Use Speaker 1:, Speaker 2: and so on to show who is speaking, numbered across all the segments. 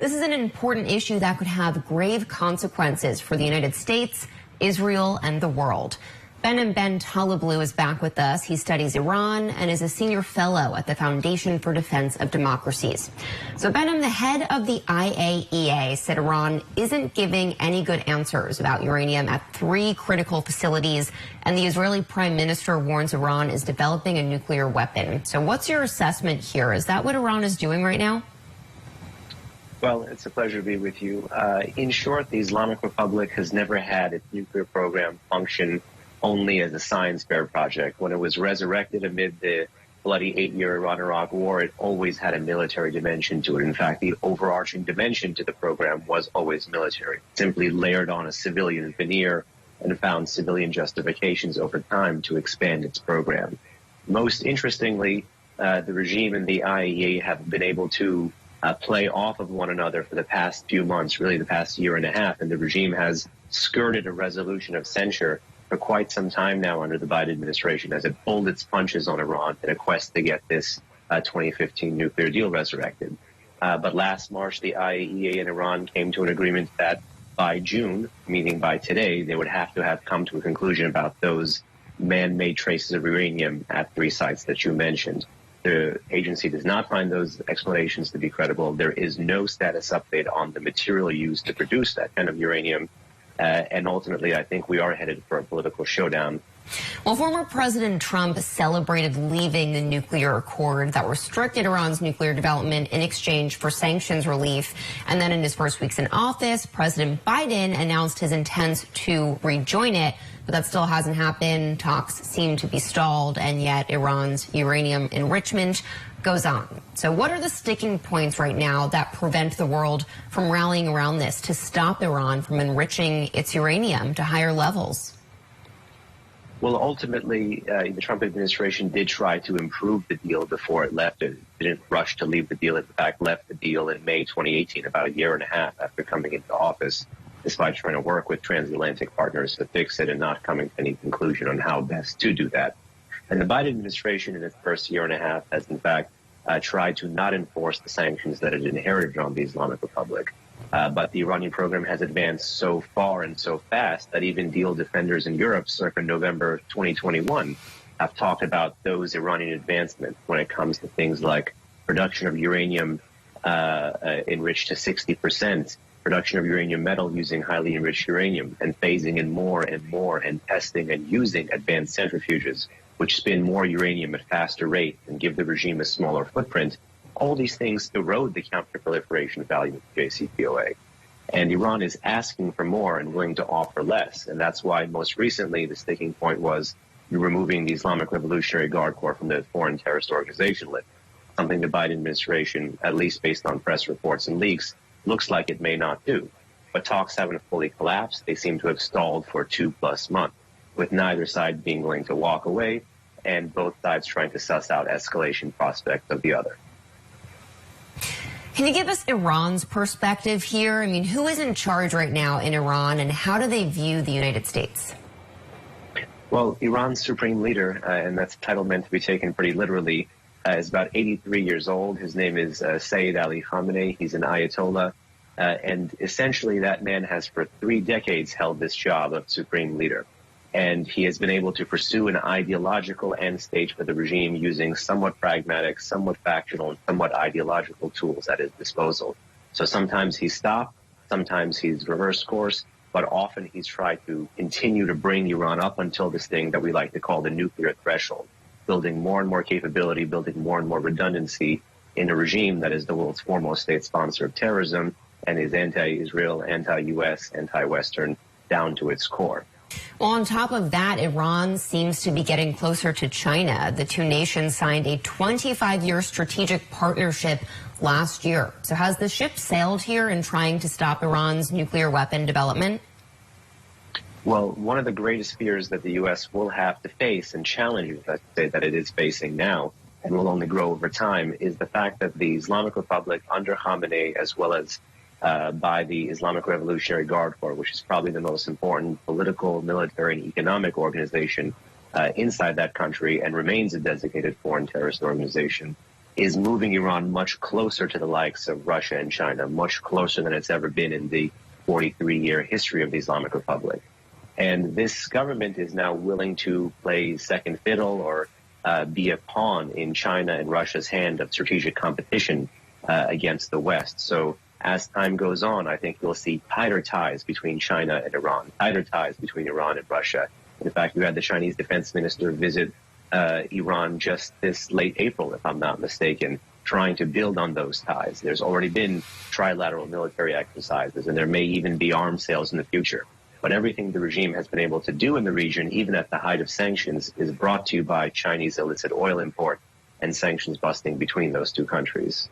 Speaker 1: this is an important issue that could have grave consequences for the United States, Israel, and the world. Behnam Taleblu is back with us. He studies Iran and is a senior fellow at the Foundation for Defense of Democracies. So Behnam, the head of the IAEA, said Iran isn't giving any good answers about uranium at 3 critical facilities, and the Israeli prime minister warns Iran is developing a nuclear weapon. So what's your assessment here? Is that what Iran is doing right now?
Speaker 2: Well, it's a pleasure to be with you. In short, the Islamic Republic has never had its nuclear program function only as a science fair project. When it was resurrected amid the bloody 8-year Iran-Iraq war, it always had a military dimension to it. In fact, the overarching dimension to the program was always military. It simply layered on a civilian veneer and found civilian justifications over time to expand its program. Most interestingly, the regime and the IAEA have been able to play off of one another for the past few months, really the past year and a half, and the regime has skirted a resolution of censure for quite some time now under the Biden administration as it pulled its punches on Iran in a quest to get this 2015 nuclear deal resurrected. But last March, the IAEA and Iran came to an agreement that by June, meaning by today, they would have to have come to a conclusion about those man-made traces of uranium at 3 sites that you mentioned. The agency does not find those explanations to be credible. There is no status update on the material used to produce that kind of uranium. And ultimately, I think we are headed for a political showdown.
Speaker 1: Well, former President Trump celebrated leaving the nuclear accord that restricted Iran's nuclear development in exchange for sanctions relief. And then in his first weeks in office, President Biden announced his intent to rejoin it. But that still hasn't happened. Talks seem to be stalled, and yet Iran's uranium enrichment goes on. So what are the sticking points right now that prevent the world from rallying around this to stop Iran from enriching its uranium to higher levels?
Speaker 2: Well, ultimately, the Trump administration did try to improve the deal before it left. It didn't rush to leave the deal. In fact, left the deal in May 2018, about a year and a half after coming into office, despite trying to work with transatlantic partners to fix it and not coming to any conclusion on how best to do that. And the Biden administration in its first year and a half has, in fact, tried to not enforce the sanctions that it inherited on the Islamic Republic. But the Iranian program has advanced so far and so fast that even deal defenders in Europe circa November 2021 have talked about those Iranian advancements when it comes to things like production of uranium enriched to 60%, production of uranium metal using highly enriched uranium, and phasing in more and more, and testing and using advanced centrifuges, which spin more uranium at faster rate and give the regime a smaller footprint. All these things erode the counterproliferation value of the JCPOA. And Iran is asking for more and willing to offer less. And that's why most recently the sticking point was removing the Islamic Revolutionary Guard Corps from the foreign terrorist organization list, something the Biden administration, at least based on press reports and leaks, looks like it may not do. But talks haven't fully collapsed. They seem to have stalled for 2+ months, with neither side being willing to walk away and both sides trying to suss out escalation prospects of the other.
Speaker 1: Can you give us Iran's perspective here? I mean, who is in charge right now in Iran, and how do they view the United States?
Speaker 2: Well, Iran's supreme leader, and that's a title meant to be taken pretty literally, is about 83 years old. His name is Sayyid Ali Khamenei. He's an Ayatollah. And essentially that man has for 3 decades held this job of supreme leader. And he has been able to pursue an ideological end state for the regime using somewhat pragmatic, somewhat factional, and somewhat ideological tools at his disposal. So sometimes he's stopped, sometimes he's reversed course, but often he's tried to continue to bring Iran up until this thing that we like to call the nuclear threshold, building more and more capability, building more and more redundancy in a regime that is the world's foremost state sponsor of terrorism and is anti-Israel, anti-U.S., anti-Western down to its core.
Speaker 1: Well, on top of that, Iran seems to be getting closer to China. The two nations signed a 25-year strategic partnership last year. So has the ship sailed here in trying to stop Iran's nuclear weapon development?
Speaker 2: Well, one of the greatest fears that the U.S. will have to face, and challenges, I say, that it is facing now and will only grow over time, is the fact that the Islamic Republic under Khamenei, as well as by the Islamic Revolutionary Guard Corps, which is probably the most important political, military, and economic organization inside that country and remains a designated foreign terrorist organization, is moving Iran much closer to the likes of Russia and China, much closer than it's ever been in the 43-year history of the Islamic Republic. And this government is now willing to play second fiddle or be a pawn in China and Russia's hand of strategic competition against the West. So as time goes on, I think we'll see tighter ties between China and Iran, tighter ties between Iran and Russia. In fact, we had the Chinese defense minister visit Iran just this late April, if I'm not mistaken, trying to build on those ties. There's already been trilateral military exercises, and there may even be arms sales in the future. But everything the regime has been able to do in the region, even at the height of sanctions, is brought to you by Chinese illicit oil import and sanctions busting between those two countries.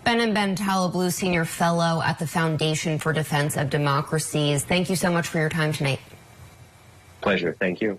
Speaker 1: Behnam Taleblu, Senior Fellow at the Foundation for Defense of Democracies. Thank you so much for your time tonight.
Speaker 2: Pleasure. Thank you.